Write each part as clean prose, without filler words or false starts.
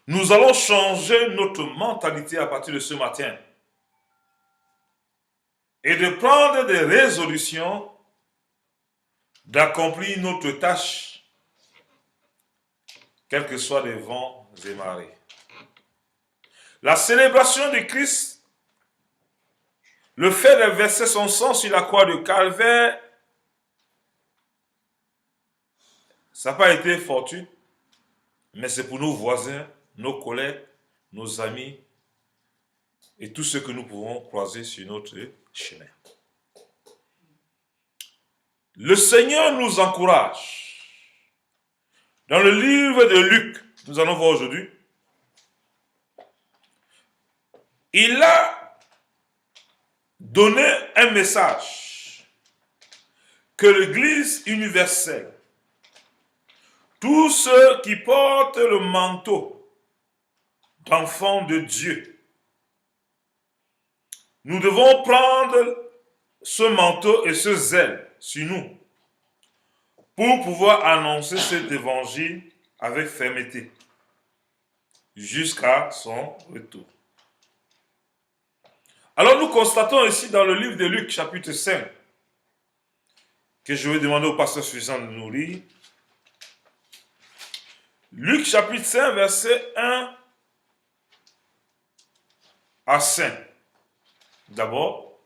nous allons changer notre mentalité à partir de ce matin et de prendre des résolutions d'accomplir notre tâche, quels que soient les vents et marées. La célébration du Christ, le fait de verser son sang sur la croix de Calvaire, ça n'a pas été fortuit, mais c'est pour nos voisins, nos collègues, nos amis et tous ceux que nous pouvons croiser sur notre chemin. Le Seigneur nous encourage. Dans le livre de Luc, nous allons voir aujourd'hui, il a donné un message que l'Église universelle, tous ceux qui portent le manteau d'enfants de Dieu, nous devons prendre ce manteau et ce zèle sur nous pour pouvoir annoncer cet évangile avec fermeté jusqu'à son retour. Alors nous constatons ici dans le livre de Luc, chapitre 5, que je vais demander au pasteur suivant de nous lire. Luc, chapitre 5, verset 1 à 5. D'abord,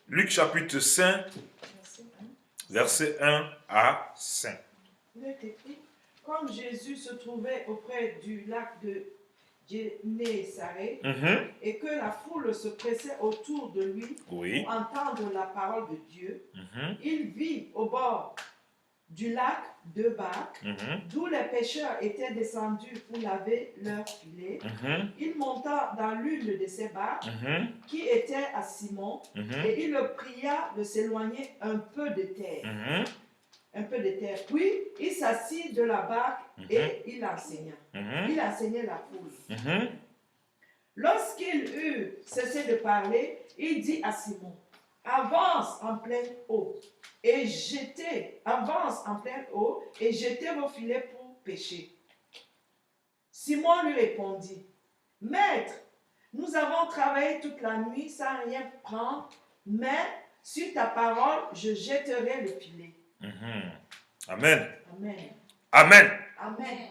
Luc, chapitre 5, verset 1 à 5. Il est écrit, comme Jésus se trouvait auprès du lac de Génézareth et que la foule se pressait autour de lui pour entendre la parole de Dieu, il vit au bord du lac deux barques, d'où les pêcheurs étaient descendus pour laver leurs filets. Il monta dans l'une de ces barques qui était à Simon et il le pria de s'éloigner un peu de terre. Puis il s'assit de la barque et il enseigna. Il enseignait la foule. Lorsqu'il eut cessé de parler, il dit à Simon, avance en pleine eau et jetez vos filets pour pêcher. Simon lui répondit, Maître, nous avons travaillé toute la nuit sans rien prendre, mais sur ta parole, je jetterai le filet. Amen. Amen. Amen. Amen.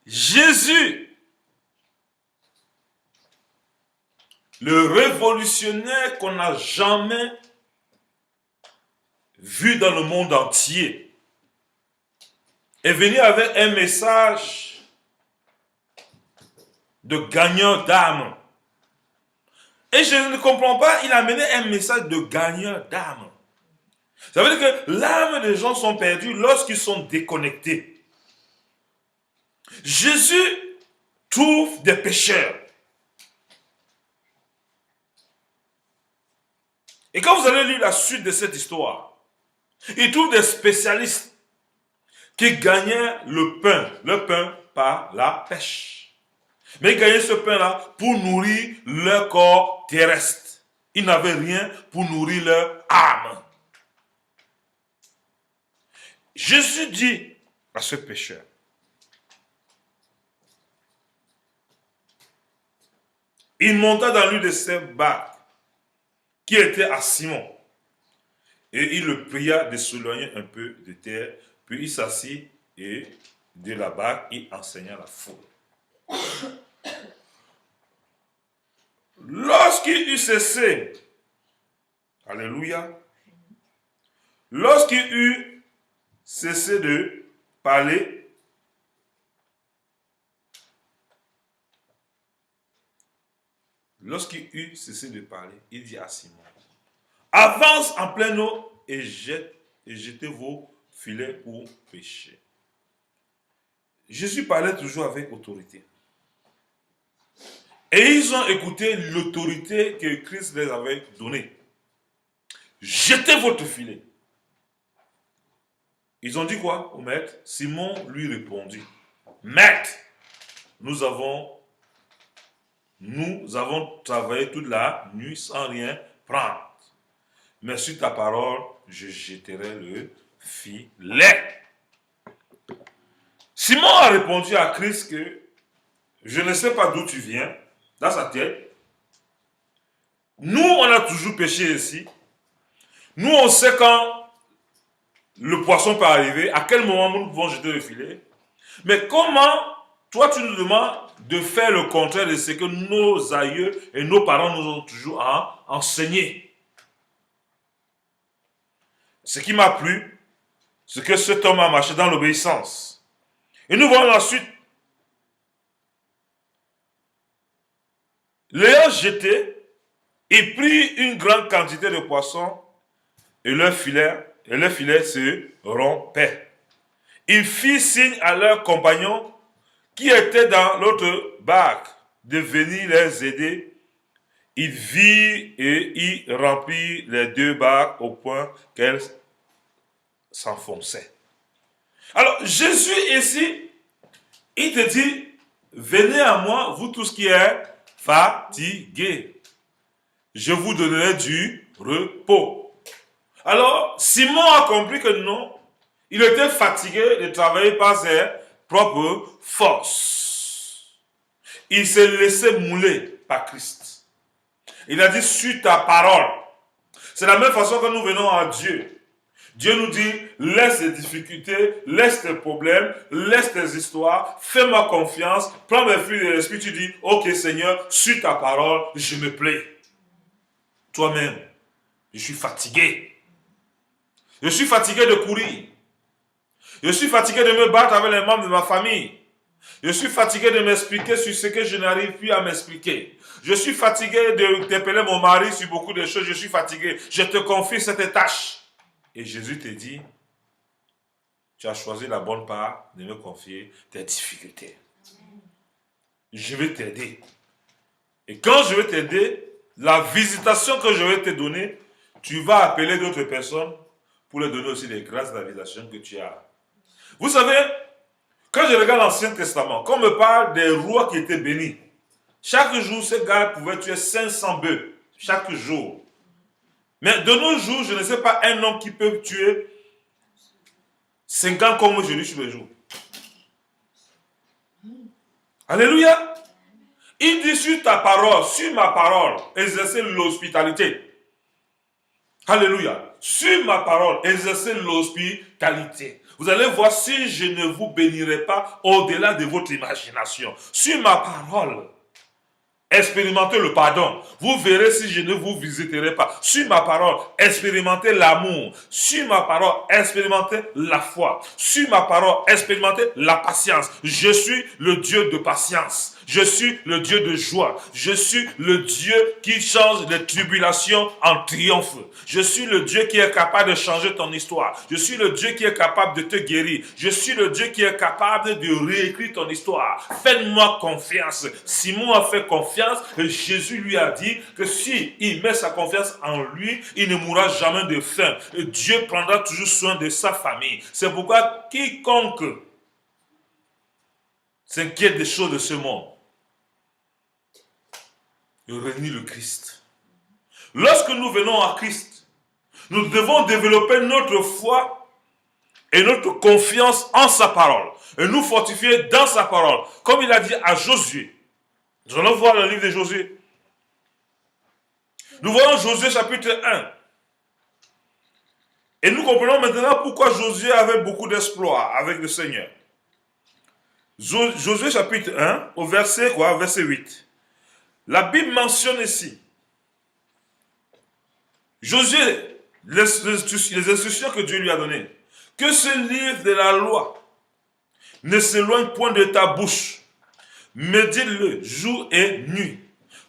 Jésus, le révolutionnaire qu'on n'a jamais vu dans le monde entier, est venu avec un message de gagneur d'âme. Et je ne comprends pas, il a amené un message de gagneur d'âme. Ça veut dire que l'âme des gens sont perdues lorsqu'ils sont déconnectés. Jésus trouve des pécheurs. Et quand vous allez lire la suite de cette histoire, il trouve des spécialistes qui gagnaient le pain par la pêche. Mais ils gagnaient ce pain-là pour nourrir leur corps terrestre. Ils n'avaient rien pour nourrir leur âme. Jésus dit à ce pécheur, il monta dans l'une de ces barques qui était à Simon. Et il le pria de s'éloigner un peu de terre. Puis il s'assit et de la barque, il enseigna la foule. Lorsqu'il eut cessé, alléluia, lorsqu'il eut cessé de parler, il dit à Simon, avance en pleine eau et jetez vos filets pour pêcher. Jésus parlait toujours avec autorité. Et ils ont écouté l'autorité que Christ les avait donnée. Jetez votre filet. Ils ont dit quoi au maître? Simon lui répondit, Maître, nous avons travaillé toute la nuit sans rien prendre. Mais sur ta parole, je jetterai le filets. Simon a répondu à Christ que je ne sais pas d'où tu viens, dans sa tête. Nous, on a toujours péché ici. Nous, on sait quand le poisson peut arriver, à quel moment nous pouvons jeter le filet. Mais comment, toi, tu nous demandes de faire le contraire de ce que nos aïeux et nos parents nous ont toujours enseigné. Ce qui m'a plu, c'est que cet homme a marché dans l'obéissance. Et nous voyons ensuite, l'ayant jeté, il prit une grande quantité de poissons et leur filet se rompait. Il fit signe à leurs compagnons qui étaient dans l'autre barque de venir les aider. Il vit et il remplit les deux barques au point qu'elles s'enfonçaient. Alors, Jésus ici, il te dit, venez à moi, vous tous qui êtes fatigués. Je vous donnerai du repos. Alors, Simon a compris que non, il était fatigué de travailler par ses propres forces. Il s'est laissé mouler par Christ. Il a dit, suis ta parole. C'est la même façon que nous venons à Dieu. Dieu nous dit, laisse tes difficultés, laisse tes problèmes, laisse tes histoires, fais-moi confiance, prends mes fruits de l'esprit, tu dis, ok Seigneur, suis ta parole, je me plais. Toi-même, je suis fatigué. Je suis fatigué de courir. Je suis fatigué de me battre avec les membres de ma famille. Je suis fatigué de m'expliquer sur ce que je n'arrive plus à m'expliquer. Je suis fatigué d'interpeller mon mari sur beaucoup de choses. Je suis fatigué. Je te confie cette tâche. Et Jésus te dit, tu as choisi la bonne part de me confier tes difficultés. Je vais t'aider. Et quand je vais t'aider, la visitation que je vais te donner, tu vas appeler d'autres personnes pour leur donner aussi les grâces de la visitation que tu as. Vous savez, quand je regarde l'Ancien Testament, quand on me parle des rois qui étaient bénis, chaque jour, ces gars pouvaient tuer 500 bœufs. Chaque jour. Mais de nos jours, je ne sais pas un homme qui peut tuer 50 comme je dis sur le jour. Alléluia. Il dit sur ta parole, sur ma parole, exercer l'hospitalité. Alléluia. Sur ma parole, exercer l'hospitalité. Vous allez voir si je ne vous bénirai pas au-delà de votre imagination. Sur ma parole, expérimentez le pardon. Vous verrez si je ne vous visiterai pas. Sur ma parole, expérimentez l'amour. Sur ma parole, expérimentez la foi. Sur ma parole, expérimentez la patience. Je suis le Dieu de patience. Je suis le Dieu de joie. Je suis le Dieu qui change les tribulations en triomphe. Je suis le Dieu qui est capable de changer ton histoire. Je suis le Dieu qui est capable de te guérir. Je suis le Dieu qui est capable de réécrire ton histoire. Faites-moi confiance. Simon a fait confiance et Jésus lui a dit que si il met sa confiance en lui, il ne mourra jamais de faim. Et Dieu prendra toujours soin de sa famille. C'est pourquoi quiconque s'inquiète des choses de ce monde, il renie le Christ. Lorsque nous venons à Christ, nous devons développer notre foi et notre confiance en sa parole et nous fortifier dans sa parole. Comme il a dit à Josué. Nous allons voir le livre de Josué. Nous voyons Josué chapitre 1. Et nous comprenons maintenant pourquoi Josué avait beaucoup d'exploits avec le Seigneur. Josué chapitre 1 au verset 8. La Bible mentionne ici, Josué, les instructions que Dieu lui a données, que ce livre de la loi ne s'éloigne point de ta bouche, médite-le jour et nuit,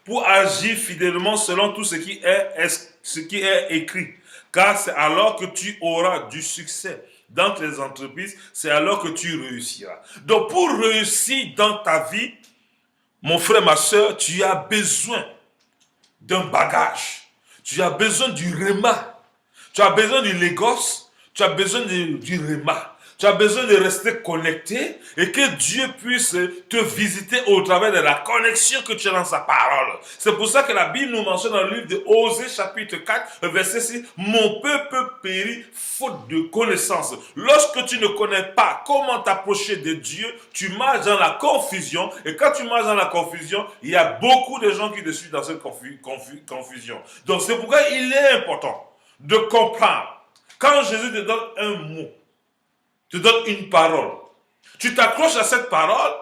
pour agir fidèlement selon tout ce qui est écrit, car c'est alors que tu auras du succès dans tes entreprises, c'est alors que tu réussiras. Donc pour réussir dans ta vie, mon frère, ma soeur, tu as besoin d'un bagage. Tu as besoin du rhéma. Tu as besoin du Logos. Tu as besoin du rhéma. Tu as besoin de rester connecté et que Dieu puisse te visiter au travers de la connexion que tu as dans sa parole. C'est pour ça que la Bible nous mentionne dans le livre de Osée chapitre 4, verset 6, « Mon peuple périt faute de connaissance. » Lorsque tu ne connais pas comment t'approcher de Dieu, tu marches dans la confusion. Et quand tu marches dans la confusion, il y a beaucoup de gens qui te suivent dans cette confusion. Donc c'est pourquoi il est important de comprendre. Quand Jésus te donne un mot, te donne une parole, tu t'accroches à cette parole,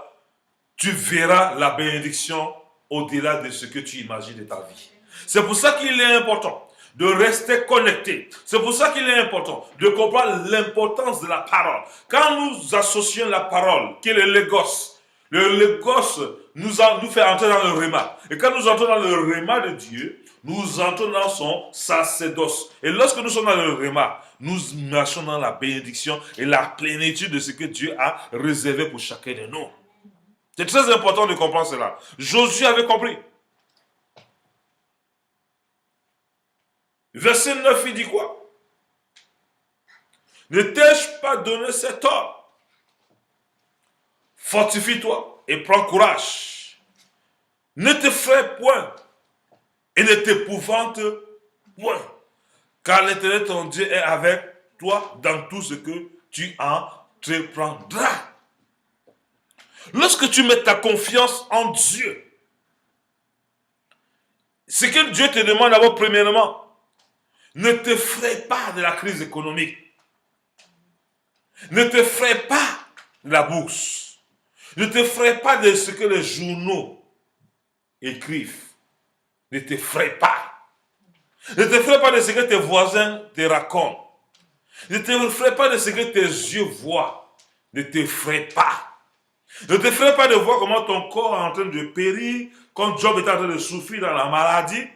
tu verras la bénédiction au-delà de ce que tu imagines de ta vie. C'est pour ça qu'il est important de rester connecté. C'est pour ça qu'il est important de comprendre l'importance de la parole. Quand nous associons la parole, qui est le logos nous fait entrer dans le réma. Et quand nous entrons dans le réma de Dieu, nous entrons dans son sacerdoce. Et lorsque nous sommes dans le réma, nous marchons dans la bénédiction et la plénitude de ce que Dieu a réservé pour chacun de nous. C'est très important de comprendre cela. Josué avait compris. Verset 9, il dit quoi? Ne t'ai-je pas donné cet ordre? Fortifie-toi et prends courage. Ne te fraie point et ne t'épouvante point. Car l'Éternel ton Dieu est avec toi dans tout ce que tu entreprendras. Lorsque tu mets ta confiance en Dieu, ce que Dieu te demande d'abord premièrement, ne te fraie pas de la crise économique. Ne te fraie pas de la bourse. Ne te fraie pas de ce que les journaux écrivent. Ne te fraie pas. Ne te fraie pas de ce que tes voisins te racontent. Ne te fraie pas de ce que tes yeux voient. Ne te fraie pas. Ne te fraie pas de voir comment ton corps est en train de périr, quand Job est en train de souffrir dans la maladie.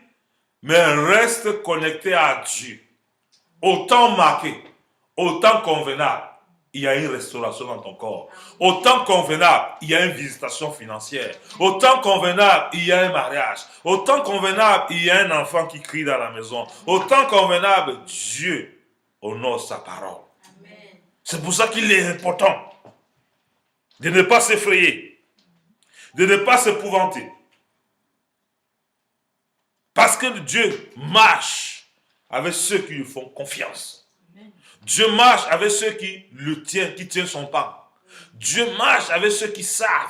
Mais reste connecté à Dieu. Au temps marqué, au temps convenable, il y a une restauration dans ton corps. Au temps convenable, il y a une visitation financière. Au temps convenable, il y a un mariage. Au temps convenable, il y a un enfant qui crie dans la maison. Au temps convenable, Dieu honore sa parole. C'est pour ça qu'il est important de ne pas s'effrayer, de ne pas s'épouvanter. Parce que Dieu marche avec ceux qui lui font confiance. Dieu marche avec ceux qui le tiennent, qui tiennent son pas. Dieu marche avec ceux qui savent,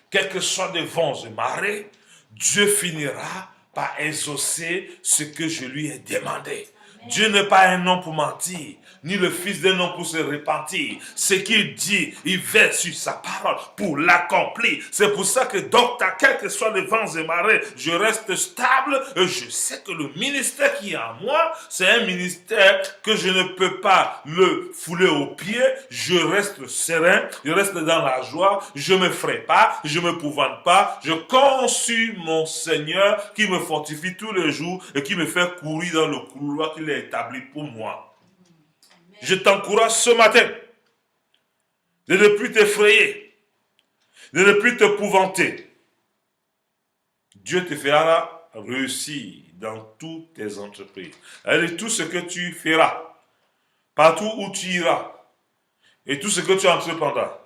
quels que soient les vents et marées, Dieu finira par exaucer ce que je lui ai demandé. Dieu n'est pas un homme pour mentir, ni le fils d'un homme pour se repentir. Ce qu'il dit, il veille sur sa parole pour l'accomplir. C'est pour ça que donc, quels que soient les vents et marées, je reste stable et je sais que le ministère qui est en moi, c'est un ministère que je ne peux pas le fouler aux pieds. Je reste serein, je reste dans la joie, je ne me fraie pas, je ne m'épouvante pas. Je compte sur mon Seigneur qui me fortifie tous les jours et qui me fait courir dans le couloir qu'il a établi pour moi. Je t'encourage ce matin de ne plus t'effrayer, de ne plus t'épouvanter. Dieu te fera réussir dans toutes tes entreprises. Et tout ce que tu feras, partout où tu iras, et tout ce que tu entreprendras,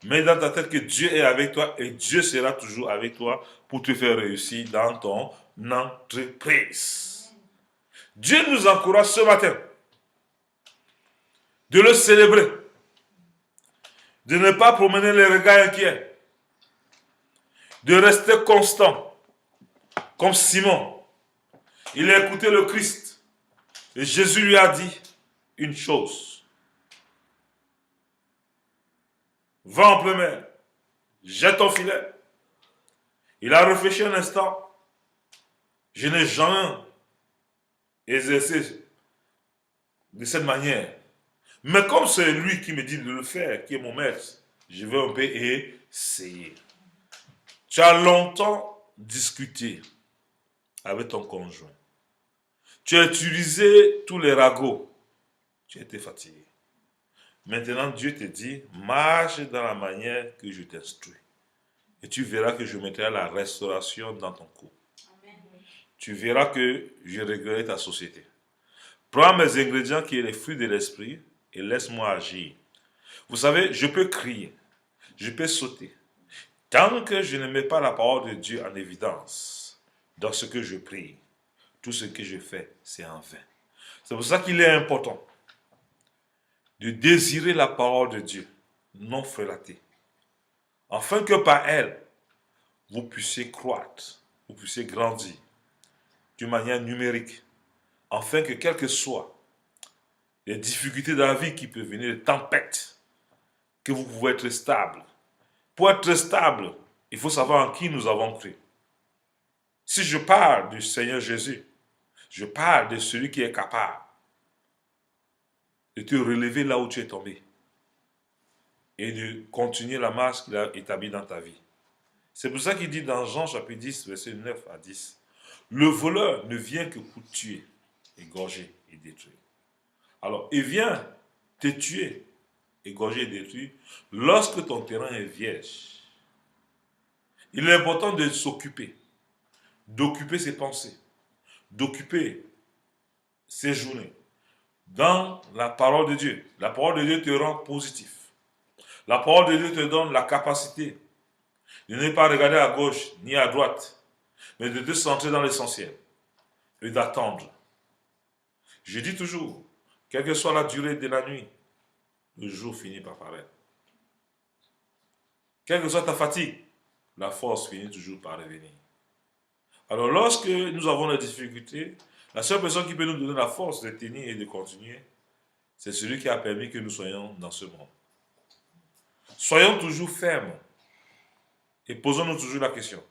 mets dans ta tête que Dieu est avec toi et Dieu sera toujours avec toi pour te faire réussir dans ton entreprise. Dieu nous encourage ce matin de le célébrer, de ne pas promener les regards inquiets, de rester constant, comme Simon. Il a écouté le Christ et Jésus lui a dit une chose. Va en pleine mer, jette ton filet. Il a réfléchi un instant. Je n'ai jamais exercé de cette manière. Mais comme c'est lui qui me dit de le faire, qui est mon maître, je vais un peu essayer. Tu as longtemps discuté avec ton conjoint. Tu as utilisé tous les ragots. Tu as été fatigué. Maintenant, Dieu te dit, marche dans la manière que je t'instruis. Et tu verras que je mettrai la restauration dans ton couple. Tu verras que je réglerai ta société. Prends mes ingrédients qui est les fruits de l'esprit et laisse-moi agir. Vous savez, je peux crier, je peux sauter. Tant que je ne mets pas la parole de Dieu en évidence dans ce que je prie, tout ce que je fais, c'est en vain. C'est pour ça qu'il est important de désirer la parole de Dieu, non frelatée, afin que par elle, vous puissiez croître, vous puissiez grandir d'une manière numérique, afin que quelles que soient les difficultés de la vie qui peuvent venir, les tempêtes, que vous pouvez être stable. Pour être stable, il faut savoir en qui nous avons cru. Si je parle du Seigneur Jésus, je parle de celui qui est capable de te relever là où tu es tombé et de continuer la marche qu'il a établie dans ta vie. C'est pour ça qu'il dit dans Jean chapitre 10, verset 9 à 10, le voleur ne vient que pour tuer, égorger et détruire. Alors, il vient te tuer, égorger et détruire lorsque ton terrain est vierge. Il est important de s'occuper, d'occuper ses pensées, d'occuper ses journées dans la parole de Dieu. La parole de Dieu te rend positif. La parole de Dieu te donne la capacité de ne pas regarder à gauche ni à droite, mais de te centrer dans l'essentiel et d'attendre. Je dis toujours, quelle que soit la durée de la nuit, le jour finit par paraître. Quelle que soit ta fatigue, la force finit toujours par revenir. Alors lorsque nous avons des difficultés, la seule personne qui peut nous donner la force de tenir et de continuer, c'est celui qui a permis que nous soyons dans ce monde. Soyons toujours fermes et posons-nous toujours la question.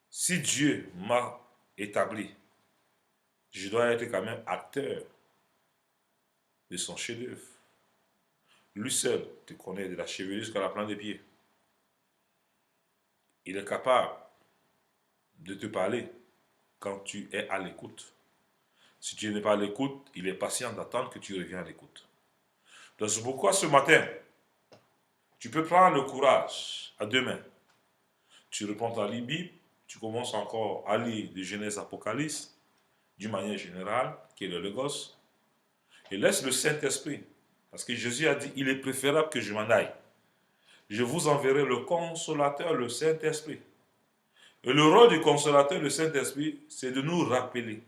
Si Dieu m'a établi, je dois être quand même acteur de son chef-d'œuvre. Lui seul te connaît de la cheville jusqu'à la plante des pieds. Il est capable de te parler quand tu es à l'écoute. Si tu n'es pas à l'écoute, il est patient d'attendre que tu reviennes à l'écoute. Donc c'est pourquoi ce matin, tu peux prendre le courage à deux mains. Tu reprends ta Bible, tu commences encore à lire de Genèse Apocalypse, d'une manière générale, qui est le Logos, et laisse le Saint-Esprit. Parce que Jésus a dit, il est préférable que je m'en aille. Je vous enverrai le Consolateur, le Saint-Esprit. Et le rôle du Consolateur, le Saint-Esprit, c'est de nous rappeler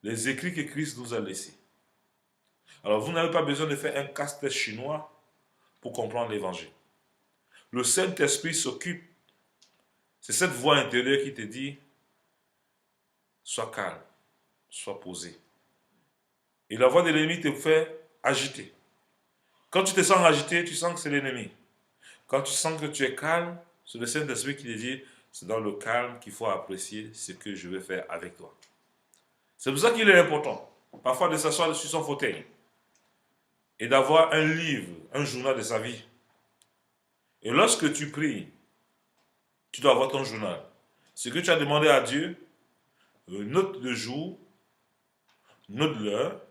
les écrits que Christ nous a laissés. Alors vous n'avez pas besoin de faire un casse-tête chinois pour comprendre l'évangile. Le Saint-Esprit s'occupe. C'est cette voix intérieure qui te dit, sois calme, sois posé. Et la voix de l'ennemi te fait agiter. Quand tu te sens agité, tu sens que c'est l'ennemi. Quand tu sens que tu es calme, c'est le Saint-Esprit qui te dit, c'est dans le calme qu'il faut apprécier ce que je vais faire avec toi. C'est pour ça qu'il est important, parfois, de s'asseoir sur son fauteuil et d'avoir un livre, un journal de sa vie. Et lorsque tu pries, tu dois avoir ton journal. Ce que tu as demandé à Dieu, note le jour, note l'heure,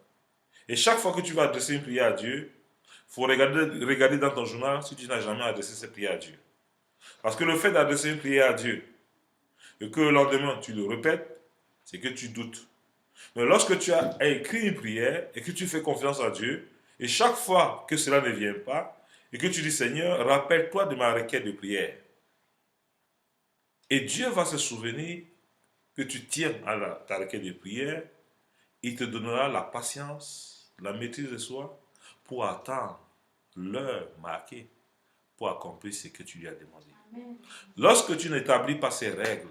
et chaque fois que tu vas adresser une prière à Dieu, il faut regarder dans ton journal si tu n'as jamais adressé cette prière à Dieu. Parce que le fait d'adresser une prière à Dieu et que le lendemain tu le répètes, c'est que tu doutes. Mais lorsque tu as écrit une prière et que tu fais confiance à Dieu, et chaque fois que cela ne vient pas, et que tu dis Seigneur, rappelle-toi de ma requête de prière. Et Dieu va se souvenir que tu tiens à ta requête de prière, il te donnera la patience, la maîtrise de soi pour attendre l'heure marquée pour accomplir ce que tu lui as demandé. Amen. Lorsque tu n'établis pas ces règles,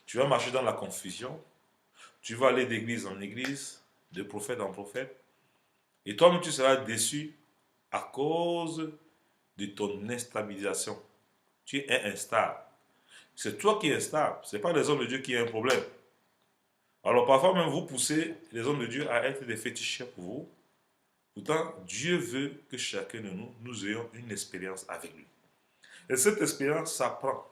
tu vas marcher dans la confusion, tu vas aller d'église en église, de prophète en prophète, et toi-même tu seras déçu à cause de ton instabilisation. Tu es instable. C'est toi qui es instable, ce n'est pas les hommes de Dieu qui ont un problème. Alors parfois même vous poussez les hommes de Dieu à être des féticheurs pour vous. Pourtant, Dieu veut que chacun de nous ayons une expérience avec lui. Et cette expérience s'apprend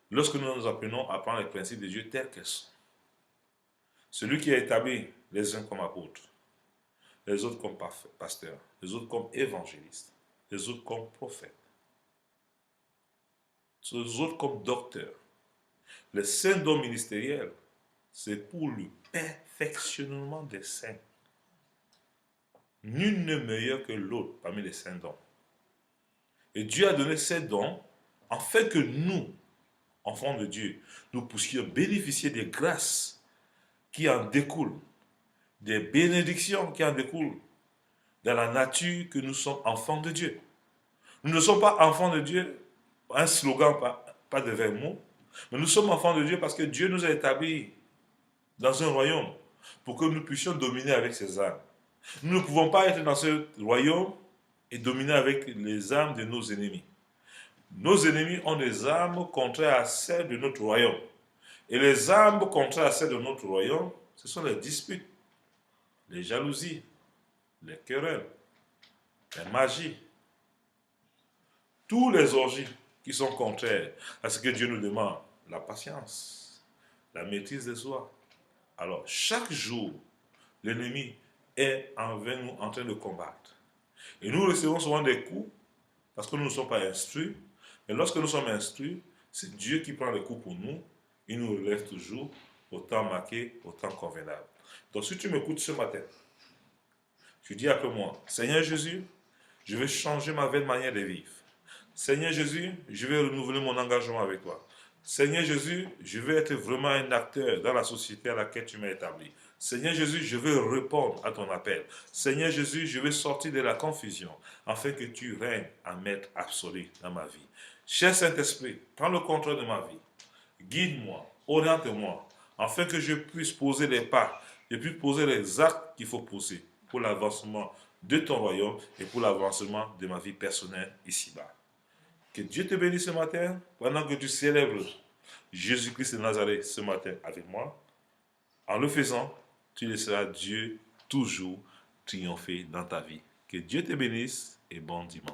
lorsque nous apprenons à prendre les principes de Dieu tels qu'ils sont. Celui qui a établi les uns comme apôtres, les autres comme pasteurs, les autres comme évangélistes, les autres comme prophètes, les autres comme docteurs. Les saints dons ministériels, c'est pour le perfectionnement des saints. Nul n'est meilleur que l'autre parmi les 5 dons. Et Dieu a donné ces dons afin que nous, enfants de Dieu, nous puissions bénéficier des grâces qui en découlent, des bénédictions qui en découlent dans la nature que nous sommes enfants de Dieu. Nous ne sommes pas enfants de Dieu, un slogan, pas de vrais mots, mais nous sommes enfants de Dieu parce que Dieu nous a établis dans un royaume pour que nous puissions dominer avec ses âmes. Nous ne pouvons pas être dans ce royaume et dominer avec les âmes de nos ennemis. Nos ennemis ont des âmes contraires à celles de notre royaume. Et les âmes contraires à celles de notre royaume, ce sont les disputes, les jalousies, les querelles, les magies, tous les orgies qui sont contraires à ce que Dieu nous demande, la patience, la maîtrise de soi. Alors, chaque jour, l'ennemi est envers nous en train de combattre. Et nous recevons souvent des coups parce que nous ne sommes pas instruits. Mais lorsque nous sommes instruits, c'est Dieu qui prend les coups pour nous. Il nous relève toujours au temps marqué, au temps convenable. Donc si tu m'écoutes ce matin, tu dis après moi, Seigneur Jésus, je vais changer ma belle manière de vivre. Seigneur Jésus, je vais renouveler mon engagement avec toi. Seigneur Jésus, je vais être vraiment un acteur dans la société à laquelle tu m'as établi. Seigneur Jésus, je veux répondre à ton appel. Seigneur Jésus, je veux sortir de la confusion afin que tu règnes en maître absolu dans ma vie. Cher Saint-Esprit, prends le contrôle de ma vie. Guide-moi, oriente-moi, afin que je puisse poser les pas, je puisse poser les actes qu'il faut poser pour l'avancement de ton royaume et pour l'avancement de ma vie personnelle ici-bas. Que Dieu te bénisse ce matin pendant que tu célèbres Jésus-Christ de Nazareth ce matin avec moi. En le faisant, tu laisseras Dieu toujours triompher dans ta vie. Que Dieu te bénisse et bon dimanche.